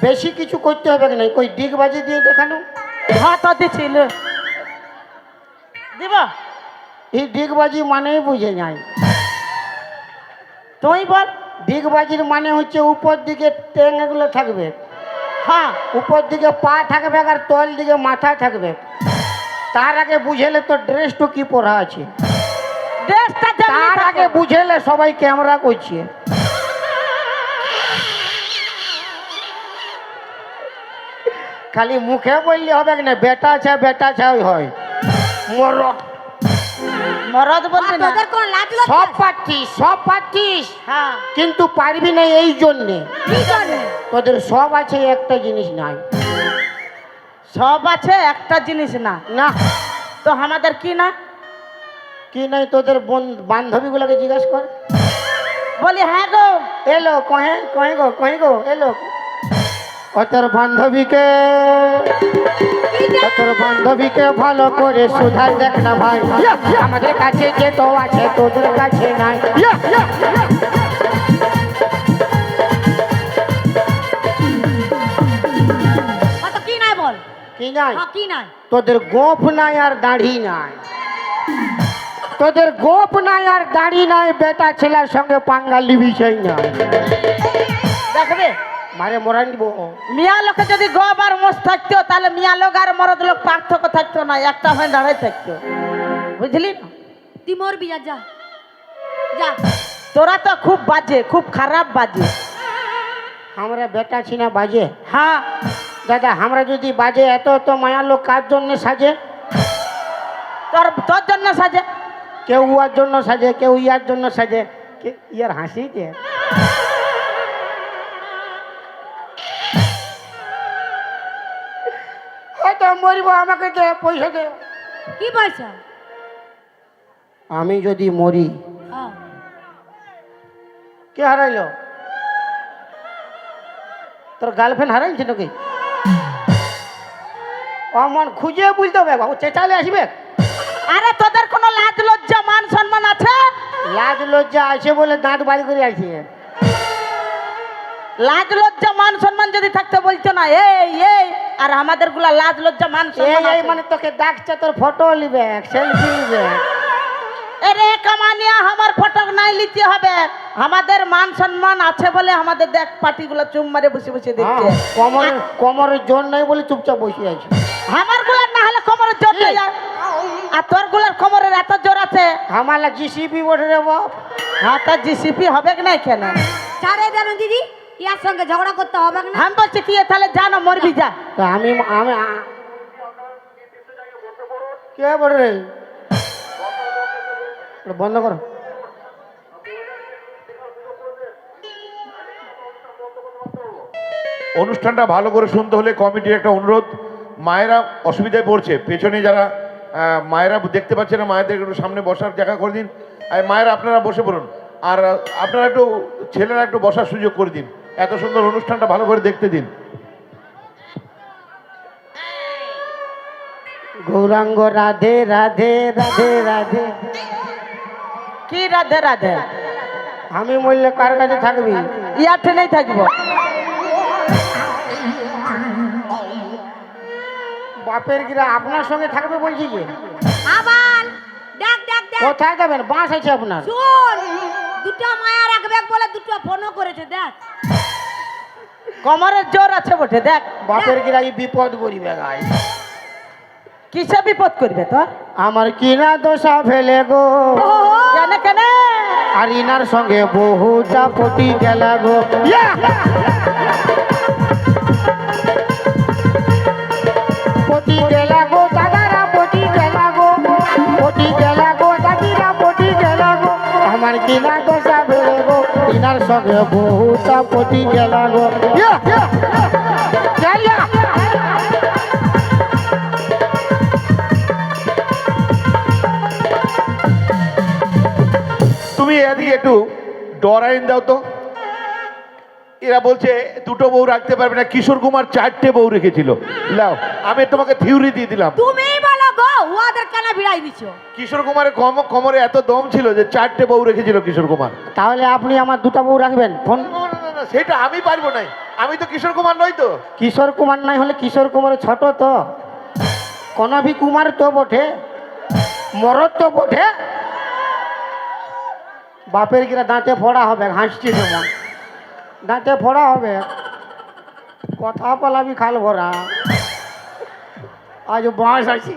বেশি কিছু করতে হবে না, কই ডিগবাজি দিয়ে দেখানো। হ্যাঁ তো দিছিল দিব। এই ডিগবাজি মানেই বুঝে যায়। তুই বল। ডিগবাজির মানে হচ্ছে উপর দিকে টেঙ্গুলো থাকবে, হ্যাঁ উপর দিকে পা থাকবে আর তল দিকে মাথা থাকবে। তার আগে বুঝেলে তো ড্রেসটা কি পরা আছে, ড্রেসটা তার আগে বুঝেলে সবাই ক্যামেরা করছে। খালি মুখে বললে হবে না বেটা আছে হয় মরদ। মরদ বলবি না। তোদের কোন লাজ সব পাচ্ছিস হ্যাঁ কিন্তু পারবি না এই জন্যে কি জানে? তোদের সব আছে একটা জিনিস নাই। সব আছে একটা জিনিস না। না তো আমাদের কি না? কি নাই তোদের বান্ধবীগুলোকে জিজ্ঞেস কর। বলি হ্যাঁ গো। এলো কহে গো এলো। তোর বান্ধবীকে ভালো করে সুধার দেখ না ভাই, আমাদের কাছে যে তো আছে তোদের কাছে নাই। কি নাই বল? কি নাই? কি নাই? তোদের গোপ নাই আর দাড়ি নাই। তোদের গোপ নাই আর দাড়ি নাই, বেটা ছেলের সঙ্গে পাঙ্গা লিবি চাই না। দেখবে মারে মরান দিব। মিয়া লোকে যদি গব আর মোষ থাকতো তাহলে মিয়া লোক আর মরদ লোক পার্থক্য থাকতো না, একটা হয়ে দাঁড়াই থাকতো। বুঝলি না? তুই মরবি যা যা যা। তোরা তো খুব বাজে, খুব খারাপ বাজে। আমরা বেটা ছিনা বাজে? হ্যাঁ দাদা আমরা যদি বাজে এত তো মায়া লোক কার জন্য সাজে? তোর জন্য সাজে। কেউ উয়ার জন্য সাজে, কেউ ইয়ার জন্য সাজে। ইয়ার হাসি কে হয়তো মরিব, আমাকে দে পয়সা দে। কি পয়সা? আমি যদি মরি হ্যাঁ। কে হারাইলো? তোর গার্লফ্রেন্ড হারাইছে নাকি? অমন খুঁজে বুঝতে হবে, বাবু চেঁচালে আসবে। আরে তোদের কোনো লাজ লজ্জা মান সম্মান আছে? লাজ লজ্জা আছে বলে দাঁত বাড়ি করে আসি। লাজ লজ্জা মান সম্মান যদি থাকতে বলছো না এই এই, আর আমাদের গুলা লাজ লজ্জা মান সম্মান এই আছে। মানে তোকে ডাকছে, তোর ফটো নিবে, সেলফি নিবে। এরে কামানিয়া আমার ফটো নাই নিতে হবে, আমাদের মান সম্মান আছে বলে আমাদের দেখ পার্টিগুলো চুম মারে বসে বসে দেখছে। কোমরের জোর নাই বলে চুপচাপ বসে আছে। আমার গুলার না হলে কোমরের জোর নেই, আর তোর গুলার কোমরের এত জোর আছে। আমার জিসিপি বটে রে বাপ। হ্যাঁ তার জিসিপি হবে কি নাই কেন? ছাড়ে দেন দিদি, ইয়ার সঙ্গে ঝগড়া করতে হবে না। আমি বলছি কি তাহলে জানো মরবি যা। তা আমি কে বলে রে বন্ধ করো। অনুষ্ঠানটা ভালো করে শুনতে হলে কমিটির একটা অনুরোধ, মায়েরা অসুবিধায় পড়ছে, পেছনে যারা মায়েরা দেখতে পাচ্ছে না মায়েদের একটু সামনে বসার জায়গা করে দিন। আর মায়েরা আপনারা বসে পড়ুন, আর আপনারা একটু ছেলেরা একটু বসার সুযোগ করে দিন, এত সুন্দর অনুষ্ঠানটা ভালো করে দেখতে দিন। গৌরাঙ্গ রাধে রাধে রাধে রাধে। কি রাধে রাধে? আমি মরলে কার কাছে থাকবি? ইয়াতে নেই থাকবো। বাপের গিরা আপনার সঙ্গে থাকবে বলছি যে। আবার দেখ দেখ দেখ, কোথায় যাবেন? বাস আছে আপনার? শুন, দুটো মায়া রাখবে বলে দুটো ফোনও করেছে দেখ। কোমরের জোর আছে বটে দেখ। বাপের গিরা এই বিপদ করিবে গাই। কিসে বিপদ করবে তোর? আমার কিনা দোষা ফেলে গো, কেন কেন? আর ইনার সঙ্গে বহুটা পটি গেলা গো। পটি গেলা গো দাদারা, পটি গেলা গো, পটি গেলা গো দাদিরা, পটি গেলা গো। আমার কিনা দোষা ফেলে গো, ইনার সঙ্গে বহুটা পটি গেলা গো। তুমি এদিকে একটু ডরাইন দাও তো। এরা বলছে দুটো বউ রাখতে পারবে না, কিশোর কুমার 4টে বউ রেখেছিল। লাও আমি তোমাকে থিওরি দিয়ে দিলাম। তুমি বলো গো, ওদের কেন ভিড়াই দিছো? কিশোর কুমারের কোমরে এত দম ছিল যে 4টে বউ রেখেছিল কিশোর কুমার। তাহলে আপনি আমার দুটা বউ রাখবেন? ফোন সেটা আমি পারবো নাই, আমি তো কিশোর কুমার নই তো। কিশোর কুমার নাই হলে কিশোর কুমারের ছোট তো, কনভি কুমার তো বটে, মরদ তো বটে। বাপের গিরা দাঁতে ফোড়া হবে, হাসছি যেমন দাঁতে ফোড়া হবে, কথা পালাবি খাল ভরা। আজ বাঁশ আছে,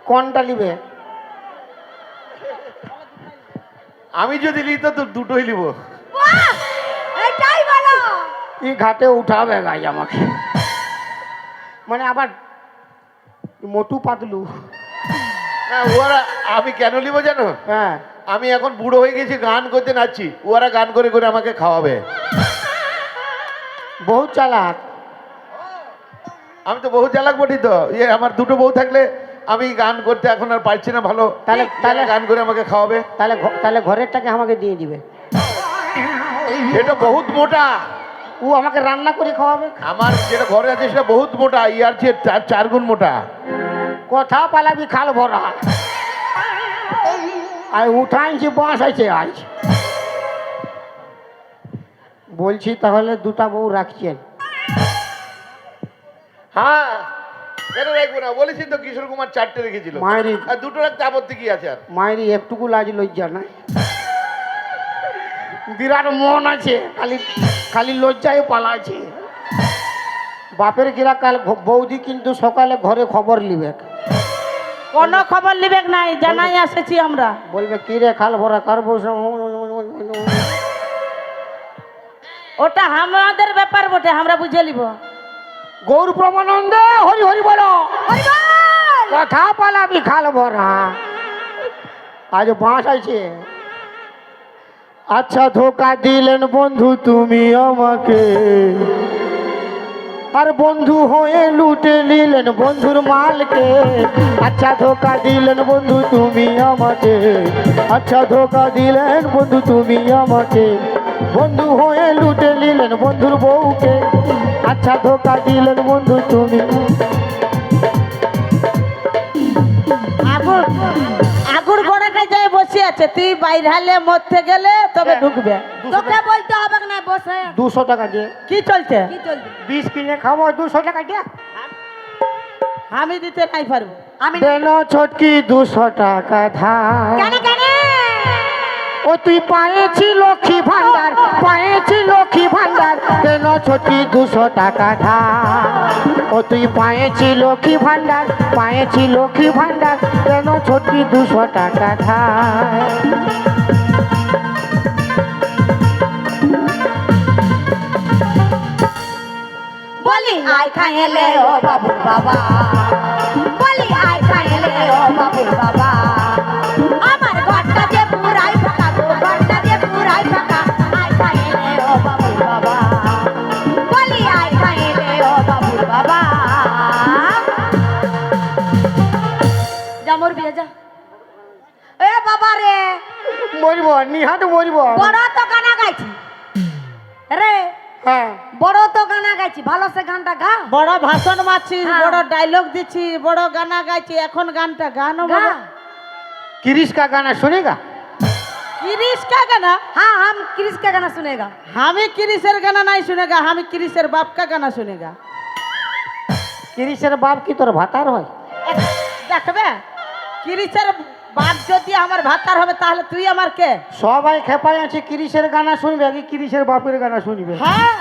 কোনটা নিবে? আমি যদি নিই তো দুটোই নিব। বাহ! এটাই বলো। এই ঘাটে উঠাবে গাই আমাকে, মানে আবার মোটু পাতলু। না ওরা, আমি কেন নিব জানো? হ্যাঁ, আমি এখন বুড়ো হয়ে গেছি, গান করতে নাচছি, ওরা গান করে করে আমাকে খাওয়াবে। বহুত চালাক। আমি তো বহু চালাক বটি তো, ইয়ে আমার দুটো বউ থাকলে আমি গান করতে এখন আর পারছি না ভালো, তাহলে গান করে আমাকে খাওয়াবে। তাহলে ঘরেরটাকে আমাকে দিয়ে দিবে। এটা বহুত মোটা, ও আমাকে রান্না করে খাওয়াবে। আমার যেটা ঘরে আছে সেটা বহুত মোটা, ইয়ার চেয়ে চার গুণ মোটা। কথা পালাবি খাল ভরা। আর উঠাইছি বাঁশ আছে আজ। বলছি তাহলে দুটা বউ রাখছেন? হ্যাঁ, কেন রাখবো না, বলেছি তো কিশোর কুমার 4টে রেখেছিল, মায়েরি আর দুটো রাখতে আপত্তি কি আছে? আর মায়েরি একটুকু লাজ লজ্জা নাই, বিরাট মন আছে, খালি খালি লজ্জায় পালাছে। বাপের গিরা কাল বৌদি কিন্তু সকালে ঘরে খবর নিবে, কোনো খবর নিবে নাই, জানাই এসেছি আমরা। বলবে কি রে খাল ভরা কার বউ? ওটা আমাদের ব্যাপার বটে, আমরা বুঝে নিব। গৌর প্রমানন্দ হরি হরি বলো, কথা পালাবি খাল ভরা। আজ বাঁশ আছে। আচ্ছা ধোকা দিলেন বন্ধু তুমি আমাকে, আর বন্ধু হয়ে লুটে নিলেন বন্ধুর মালকে। আচ্ছা ধোকা দিলেন বন্ধু তুমি আমাকে, আচ্ছা ধোকা দিলেন বন্ধু তুমি আমাকে, বন্ধু হয়ে লুটে নিলেন বন্ধুর বউকে। আচ্ছা ধোকা দিলেন বন্ধু তুমি। আগুর গোড়াটায় যায় বসে আছে, তুই বাইরে হালে মরতে গেলে তবে ঢুকবে। তোকে বলতে হবে না, বসে 200 টাকা দিয়ে কি চলছে? কি চলবে? 20 কিনে খাবো, 200 টাকা দিয়ে। আমি দিতে নাই পারবো। আমি দেন ছোটকি 200 টাকা ধার। কেন কেন? ও তুই পায়েছি লক্ষ্মী ভান্ডার, পায়েছি লক্ষ্মী ভান্ডার, দেন ছোটকি 200 টাকা ধার। ও তুই পায়েছি লক্ষ্মী ভান্ডার, পায়েছি লক্ষ্মী ভান্ডার, দেন ছোটকি 200 টাকা ধার। বলি আয় খাইলে ও বাবুর বাবা, বলি আয় খাইলে ও বাবুর বাবা, আমার ঘরটা যে পুরাই ফাঁকা গো, ঘরটা যে পুরাই ফাঁকা, আয় খাইলে ও বাবুর বাবা, বলি আয় খাইলে ও বাবুর বাবা। যা মরবি যা। এ বাবা রে, মরিব, নিহাত মরিব। বড় তো গানা গাইছি রে, হ্যাঁ, বড় তো গানা গাইছি, ভালো সে গানটা গা। বড় ভাষণ মারছি, হ্যাঁ। বড় ডায়লগ দিচ্ছি, বড় গানা গাইছি, এখন গানটা গানও गा। বলো। किरिश का गाना सुनेगा? কিরিশ কা গানা? हाँ हम क्रिस का गाना सुनेगा। আমি কিরিশের গানা নাই শুনেগা, আমি কিরিশের বাপ কা গানা শুনেগা। किरिशेर बाप की तोर भातार হয়? দেখবে, কিরিশের বাপ যদি আমার ভাতার হবে তাহলে তুই আমার কে? সবাই খেপায় আছে কিরিশের গানা শুনবে কি কিরিশের বাপের গানা শুনবে? হ্যাঁ,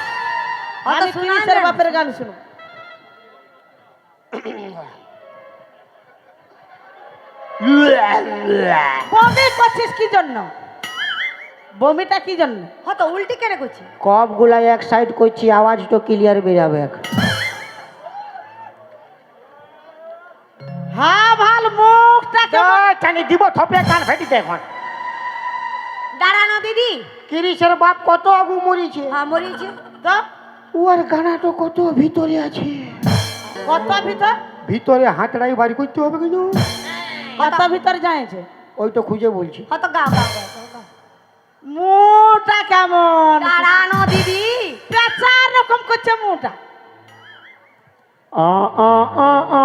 হ্যাঁ, তো আমি শোনান কিরিশের দেন। বাপের গান শুনবো। বমি করছিস কি জন্য? বমিটা কি জন্য? हाँ तो उल्टी करे कुछ। কপ গুলা এক সাইড করছি, আওয়াজ তো ক্লিয়ার বেরাবে। হ্যাঁ ভাল, মুখটা কেমন? জানি দিব থপে কান ফেটি দে এখন। दाঁড়ানো দিদি। কিরিশের বাপ কত আগু মরিছে, हाँ মরিছে। তো ওর গানাটা কত ভিতরে আছে। কত ভিতর? ভিতরে হাতড়াই বাড়ি করতে হবে কিন্তু, কত ভিতর যাইছে? ওই তো খুঁজে বলছি। हाँ तो गा गा गा। মুখটা কেমন? দাঁড়ানো দিদি। পেঁচার রকম করছে মুখটা। আ আ আ আ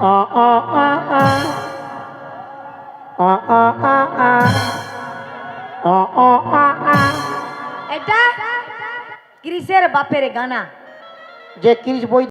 আ আ আ আ আ আ আ আ আ আ আ এটা ক্রিসের বাপের গানা। যে 30 বই